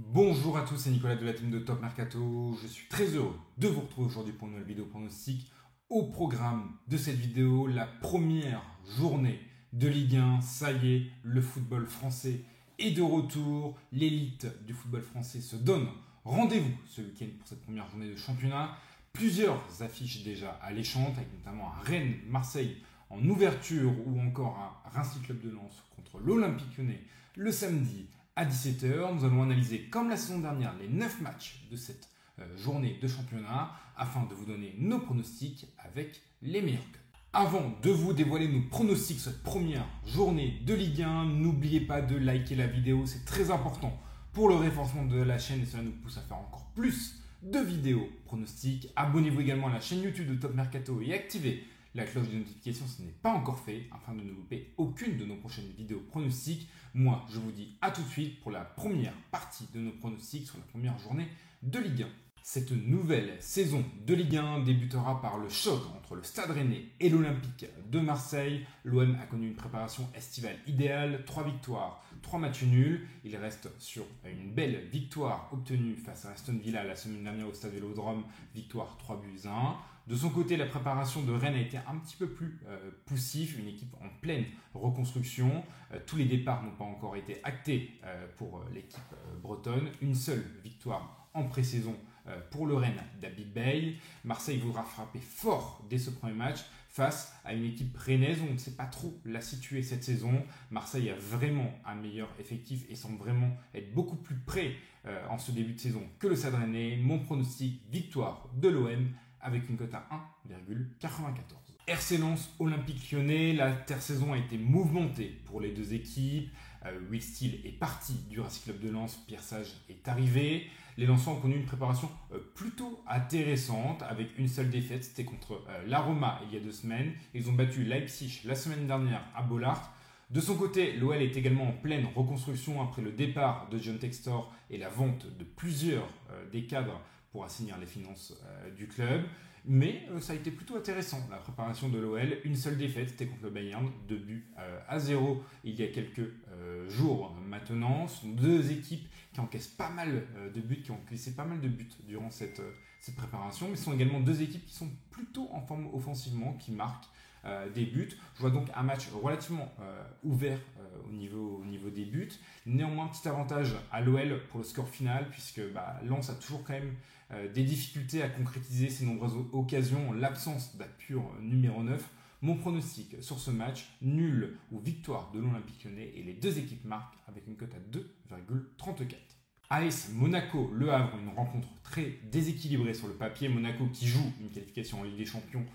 Bonjour à tous, c'est Nicolas de la team de Top Mercato. Je suis très heureux de vous retrouver aujourd'hui pour une nouvelle vidéo pronostic. Au programme de cette vidéo, la première journée de Ligue 1. Ça y est, le football français est de retour. L'élite du football français se donne rendez-vous ce week-end pour cette première journée de championnat. Plusieurs affiches déjà alléchantes, avec notamment un Rennes-Marseille en ouverture ou encore un Reims Club de Lens contre l'Olympique Lyonnais le samedi à 17h. Nous allons analyser, comme la saison dernière, les 9 matchs de cette journée de championnat afin de vous donner nos pronostics avec les meilleurs clubs. Avant de vous dévoiler nos pronostics cette première journée de Ligue 1, n'oubliez pas de liker la vidéo, c'est très important pour le référencement de la chaîne et cela nous pousse à faire encore plus de vidéos pronostics. Abonnez-vous également à la chaîne YouTube de Top Mercato et activez la cloche de notification si ce n'est pas encore fait afin de ne louper aucune de nos prochaines vidéos pronostics. Moi, je vous dis à tout de suite pour la première partie de nos pronostics sur la première journée de Ligue 1. Cette nouvelle saison de Ligue 1 débutera par le choc entre le Stade Rennais et l'Olympique de Marseille. L'OM a connu une préparation estivale idéale, 3 victoires, 3 matchs nuls. Il reste sur une belle victoire obtenue face à Aston Villa la semaine dernière au Stade Vélodrome, victoire 3-1. De son côté, la préparation de Rennes a été un petit peu plus poussive, une équipe en pleine reconstruction. Tous les départs n'ont pas encore été actés pour l'équipe bretonne. Une seule victoire en pré-saison pour le Rennes d'Habib Bey. Marseille voudra frapper fort dès ce premier match face à une équipe rennaise où on ne sait pas trop la situer cette saison. Marseille a vraiment un meilleur effectif et semble vraiment être beaucoup plus prêt en ce début de saison que le Stade Rennais. Mon pronostic, victoire de l'OM avec une cote à 1,94. RC Lens, Olympique Lyonnais, l'intersaison a été mouvementée pour les deux équipes. Will Steele est parti du Racing Club de Lens, Pierre Sage est arrivé. Les Lensois ont connu une préparation plutôt intéressante avec une seule défaite, c'était contre la Roma il y a 2 semaines. Ils ont battu Leipzig la semaine dernière à Bollaert. De son côté, l'OL est également en pleine reconstruction après le départ de John Textor et la vente de plusieurs des cadres pour assainir les finances du club. Mais ça a été plutôt intéressant, la préparation de l'OL. Une seule défaite, c'était contre le Bayern, 2-0 il y a quelques jours maintenant. Ce sont deux équipes qui encaissent pas mal de buts, qui ont encaissé pas mal de buts durant cette préparation. Mais ce sont également deux équipes qui sont plutôt en forme offensivement, qui marquent des buts. Je vois donc un match relativement ouvert au niveau des buts. Néanmoins, petit avantage à l'OL pour le score final, puisque Lens a toujours quand même des difficultés à concrétiser ses nombreuses occasions en l'absence d'appui numéro 9. Mon pronostic sur ce match, nul ou victoire de l'Olympique Lyonnais et les deux équipes marquent avec une cote à 2,34. AS Monaco, Le Havre, une rencontre très déséquilibrée sur le papier. Monaco qui joue une qualification en Ligue des Champions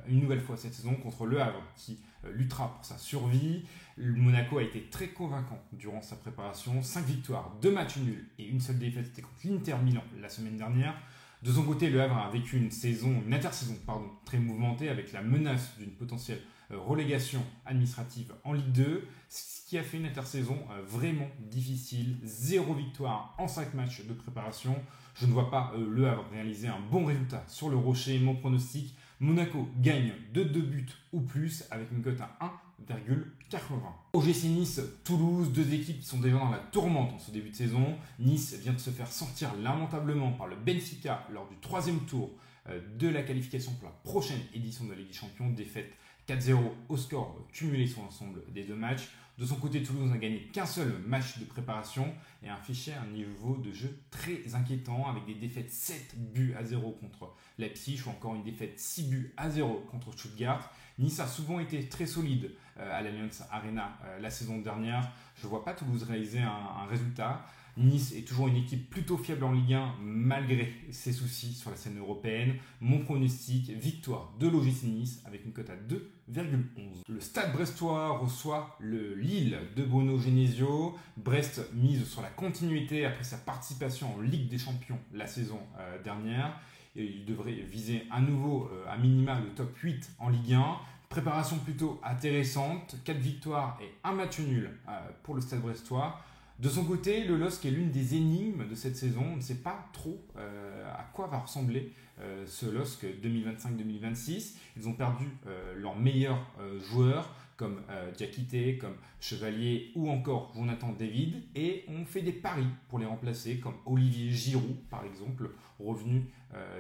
une nouvelle fois cette saison contre Le Havre qui luttera pour sa survie. Monaco a été très convaincant durant sa préparation. 5 victoires, 2 matchs nuls et une seule défaite, c'était contre l'Inter Milan la semaine dernière. De son côté, Le Havre a vécu une intersaison très mouvementée avec la menace d'une potentielle relégation administrative en Ligue 2, ce qui a fait une intersaison vraiment difficile. 0 victoire en 5 matchs de préparation. Je ne vois pas Le Havre réaliser un bon résultat sur le Rocher. Mon pronostic, Monaco gagne de 2 buts ou plus avec une cote à 1,80. OGC Nice, Toulouse, deux équipes qui sont déjà dans la tourmente en ce début de saison. Nice vient de se faire sortir lamentablement par le Benfica lors du 3e tour de la qualification pour la prochaine édition de la Ligue des Champions. Défaite 4-0 au score cumulé sur l'ensemble des 2 matchs. De son côté, Toulouse n'a gagné qu'un seul match de préparation et affiché un niveau de jeu très inquiétant avec des défaites 7-0 contre Leipzig ou encore une défaite 6-0 contre Stuttgart. Nice a souvent été très solide à l'Allianz Arena la saison dernière. Je ne vois pas Toulouse réaliser un résultat. Nice est toujours une équipe plutôt fiable en Ligue 1 malgré ses soucis sur la scène européenne. Mon pronostic, victoire de l'OGC Nice avec une cote à 2,11. Le Stade Brestois reçoit le Lille de Bruno Genesio. Brest mise sur la continuité après sa participation en Ligue des Champions la saison dernière. Et il devrait viser à nouveau à minima le top 8 en Ligue 1. Préparation plutôt intéressante, 4 victoires et 1 match nul pour le Stade Brestois. De son côté, le LOSC est l'une des énigmes de cette saison. On ne sait pas trop à quoi va ressembler ce LOSC 2025-2026. Ils ont perdu leur meilleur joueur. comme Diakité, comme Chevalier ou encore Jonathan David. Et on fait des paris pour les remplacer, comme Olivier Giroud, par exemple, revenu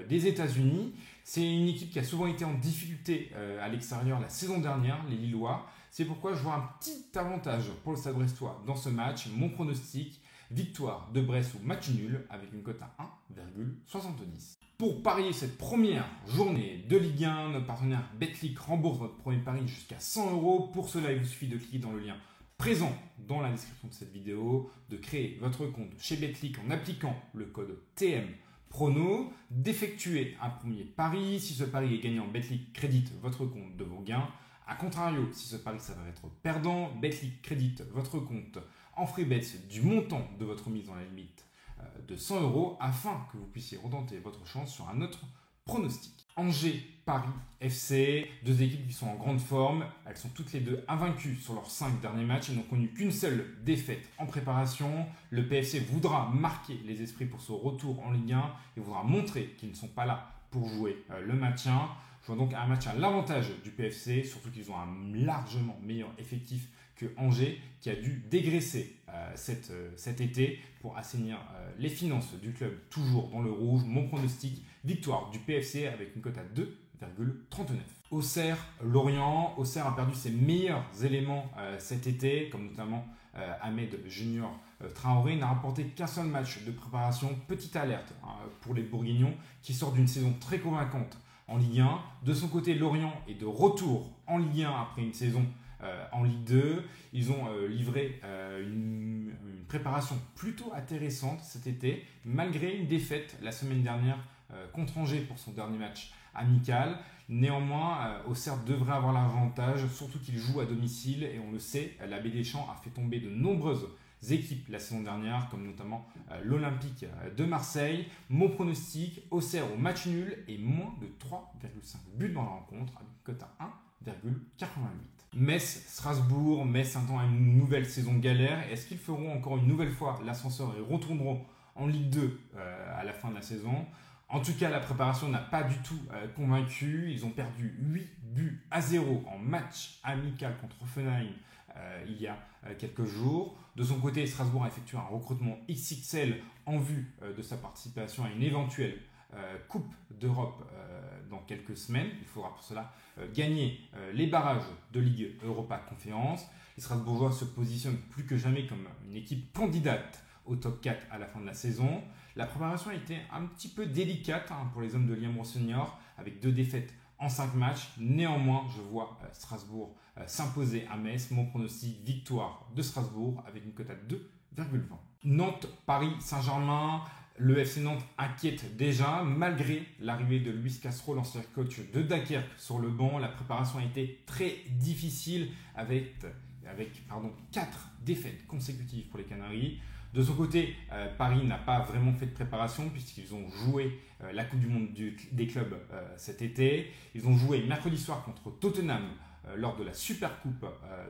des États-Unis. C'est une équipe qui a souvent été en difficulté à l'extérieur la saison dernière, les Lillois. C'est pourquoi je vois un petit avantage pour le Stade Brestois dans ce match. Mon pronostic, victoire de Brest ou match nul avec une cote à 1,70. Pour parier cette première journée de Ligue 1, notre partenaire Betclic rembourse votre premier pari jusqu'à 100 €. Pour cela, il vous suffit de cliquer dans le lien présent dans la description de cette vidéo, de créer votre compte chez Betclic en appliquant le code TMPRONO, d'effectuer un premier pari. Si ce pari est gagnant, Betclic crédite votre compte de vos gains. A contrario, si ce pari s'avère être perdant, Betclic crédite votre compte en free bets du montant de votre mise dans la limite de 100 € afin que vous puissiez retenter votre chance sur un autre pronostic. Angers, Paris FC, deux équipes qui sont en grande forme. Elles sont toutes les deux invaincues sur leurs 5 derniers matchs et n'ont connu qu'une seule défaite en préparation. Le PFC voudra marquer les esprits pour ce retour en Ligue 1 et voudra montrer qu'ils ne sont pas là pour jouer le maintien. Je vois donc un match à l'avantage du PFC, surtout qu'ils ont un largement meilleur effectif que Angers, qui a dû dégraisser cet été pour assainir les finances du club, toujours dans le rouge. Mon pronostic, victoire du PFC avec une cote à 2,39. Auxerre, Lorient. Auxerre a perdu ses meilleurs éléments cet été, comme notamment Ahmed Junior Traoré. N'a remporté qu'un seul match de préparation. Petite alerte pour les Bourguignons, qui sortent d'une saison très convaincante en Ligue 1. De son côté, Lorient est de retour en Ligue 1 après une saison en Ligue 2. Ils ont livré une préparation plutôt intéressante cet été, malgré une défaite la semaine dernière contre Angers pour son dernier match amical. Néanmoins, Auxerre devrait avoir l'avantage, surtout qu'il joue à domicile. Et on le sait, l'Abbé Deschamps a fait tomber de nombreuses équipes la saison dernière, comme notamment l'Olympique de Marseille. Mon pronostic, Auxerre au match nul et moins de 3,5 buts dans la rencontre, avec une cote à 1,88. Metz, Strasbourg. Metz s'attend à une nouvelle saison galère. Est-ce qu'ils feront encore une nouvelle fois l'ascenseur et retourneront en Ligue 2 à la fin de la saison? En tout cas, la préparation n'a pas du tout convaincu. Ils ont perdu 8-0 en match amical contre Offenheim il y a quelques jours. De son côté, Strasbourg a effectué un recrutement XXL en vue de sa participation à une éventuelle Coupe d'Europe dans quelques semaines. Il faudra pour cela gagner les barrages de Ligue Europa Conférence. Les Strasbourgeois se positionnent plus que jamais comme une équipe candidate au top 4 à la fin de la saison. La préparation a été un petit peu délicate pour les hommes de Liam Senior, avec 2 défaites en 5 matchs. Néanmoins, je vois Strasbourg s'imposer à Metz. Mon pronostic, victoire de Strasbourg avec une cote à 2,20. Nantes, Paris Saint-Germain. Le FC Nantes inquiète déjà, malgré l'arrivée de Luis Castro, l'ancien coach de Dunkerque, sur le banc. La préparation a été très difficile avec 4 défaites consécutives pour les Canaries. De son côté, Paris n'a pas vraiment fait de préparation puisqu'ils ont joué la Coupe du Monde des clubs cet été. Ils ont joué mercredi soir contre Tottenham lors de la Super Coupe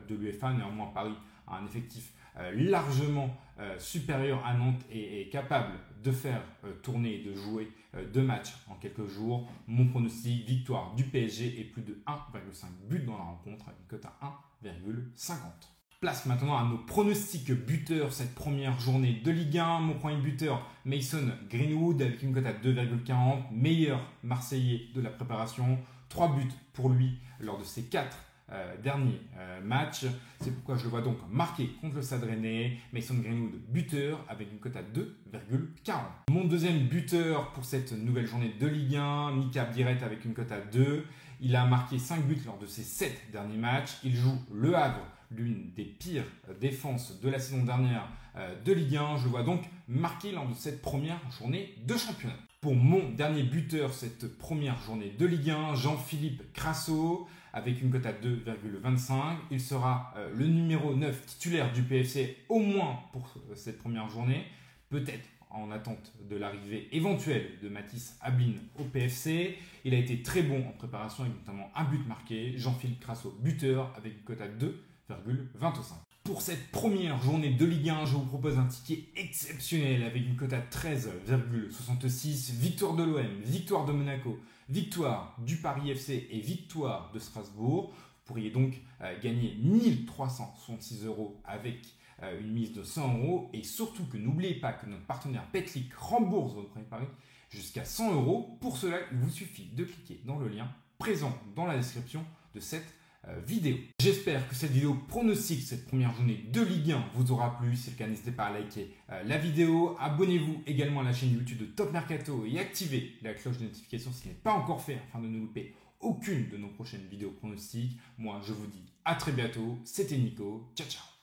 de l'UEFA. Néanmoins, Paris a un effectif largement supérieur à Nantes et est capable de faire tourner et de jouer 2 matchs en quelques jours. Mon pronostic, victoire du PSG et plus de 1,5 buts dans la rencontre avec une cote à 1,50. Place maintenant à nos pronostics buteurs cette première journée de Ligue 1. Mon premier buteur, Mason Greenwood, avec une cote à 2,40. Meilleur Marseillais de la préparation. 3 buts pour lui lors de ses 4 derniers matchs. C'est pourquoi je le vois donc marqué contre le Stade Rennais. Mason Greenwood, buteur, avec une cote à 2,40. Mon deuxième buteur pour cette nouvelle journée de Ligue 1, Mika Biret, avec une cote à 2. Il a marqué 5 buts lors de ses 7 derniers matchs. Il joue Le Havre, l'une des pires défenses de la saison dernière de Ligue 1. Je le vois donc marqué lors de cette première journée de championnat. Pour mon dernier buteur cette première journée de Ligue 1, Jean-Philippe Crasso, avec une cote à 2,25. Il sera le numéro 9 titulaire du PFC au moins pour cette première journée. Peut-être en attente de l'arrivée éventuelle de Mathis Ablin au PFC. Il a été très bon en préparation avec notamment un but marqué. Jean-Philippe Crasso, buteur, avec une cote à 2,25. Pour cette première journée de Ligue 1, je vous propose un ticket exceptionnel avec une cote à 13,66. Victoire de l'OM, victoire de Monaco, victoire du Paris FC et victoire de Strasbourg. pourriez donc gagner 1366 € avec une mise de 100 € et surtout que n'oubliez pas que notre partenaire Betclic rembourse votre premier pari jusqu'à 100 €. Pour cela, il vous suffit de cliquer dans le lien présent dans la description de cette vidéo. J'espère que cette vidéo pronostic, cette première journée de Ligue 1 vous aura plu. Si c'est le cas, n'hésitez pas à liker la vidéo. Abonnez-vous également à la chaîne YouTube de Top Mercato et activez la cloche de notification si ce n'est pas encore fait afin de ne louper aucune de nos prochaines vidéos pronostics. Moi, je vous dis à très bientôt. C'était Nico. Ciao, ciao.